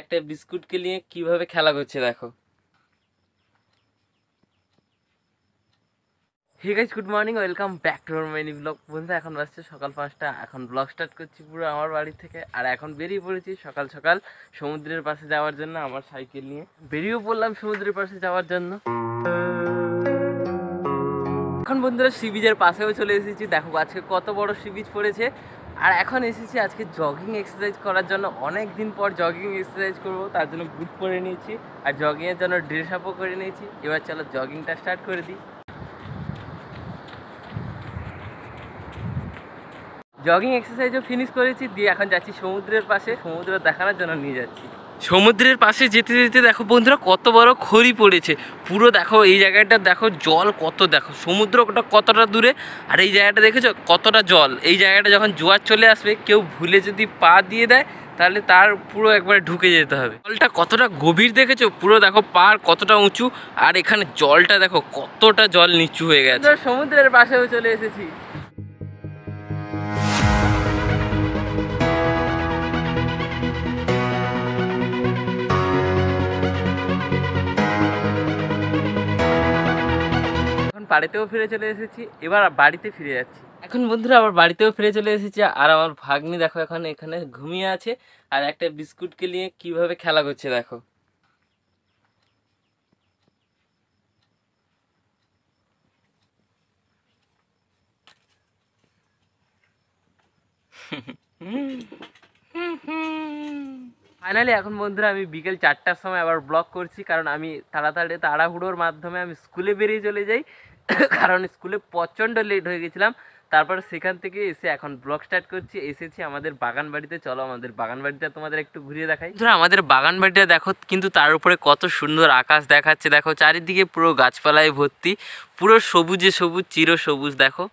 একটা বিস্কুটকে নিয়ে কিভাবে খেলা করছে দেখো। Hey guys, good morning, welcome back to our mini blog. বন্ধু এখন বাজছে সকাল 5টা। এখন ব্লগ স্টার্ট করছি পুরো আমার বাড়ি থেকে। আর এখন বেরিয়ে পড়েছি সকাল সকাল সমুদ্রের পাশে যাওয়ার জন্য। আমার সাইকেল নিয়ে বেরিয়েও পড়লাম সমুদ্রের পাশে যাওয়ার জন্য। এখন বন্ধুরা সি বিচের পাশেও চলে এসেছি। দেখো আজকে কত বড় সি বিচ পড়েছে। আর এখন এসেছি আজকে জগিং এক্সারসাইজ করার জন্য। অনেক দিন পর জগিং এক্সারসাইজ করবো, তার জন্য বুট পরে নিয়েছি আর জগিংয়ের জন্য ড্রেস আপও করে নিয়েছি। এবার চলো জগিংটা স্টার্ট করে দিই। জগিং এক্সারসাইজও ফিনিশ করেছি, দিয়ে এখন যাচ্ছি সমুদ্রের পাশে। সমুদ্র দেখানোর জন্য নিয়ে যাচ্ছি। সমুদ্রের পাশে যেতে যেতে দেখো বন্ধুরা কত বড় খড়ি পড়েছে। পুরো দেখো এই জায়গাটা, দেখো জল কত, দেখো সমুদ্রটা কতটা দূরে আর এই জায়গাটা দেখেছো কতটা জল। এই জায়গাটা যখন জোয়ার চলে আসবে, কেউ ভুলে যদি পা দিয়ে দেয় তাহলে তার পুরো একবারে ঢুকে যেতে হবে। জলটা কতটা গভীর দেখেছো, পুরো দেখো পাড় কতটা উঁচু আর এখানে জলটা দেখো কতটা জল নিচু হয়ে গেছে। সমুদ্রের পাশেও চলে এসেছি। বাড়িতেও ফিরে চলে এসেছি, এবার বাড়িতে ফিরে যাচ্ছি। এখন বন্ধুরা আবার বাড়িতেও ফিরে চলে এসেছি। আর আমার ভাগ্নি দেখো এখন এখানে ঘুমিয়ে আছে আর একটা বিস্কুটকে নিয়ে কিভাবে খেলা করছে দেখো। ফাইনালি এখন বন্ধুরা আমি বিকেল 4টার সময় আবার ব্লগ করছি, কারণ আমি তাড়াহুড়োর মাধ্যমে আমি স্কুলে বেরিয়ে চলে যাই। কারণ স্কুলে প্রচণ্ড লেট হয়ে গেছিলাম। তারপর সেখান থেকে এসে এখন ব্লগ স্টার্ট করছি। এসেছি আমাদের বাগান বাড়িতে। চলো আমাদের বাগান বাড়িটা তোমাদের একটু ঘুরিয়ে দেখাই। ধরো আমাদের বাগান বাড়িটা দেখো, কিন্তু তার উপরে কত সুন্দর আকাশ দেখাচ্ছে। দেখো চারিদিকে পুরো গাছপালায় ভর্তি, পুরো সবুজে সবুজ, চির সবুজ। দেখো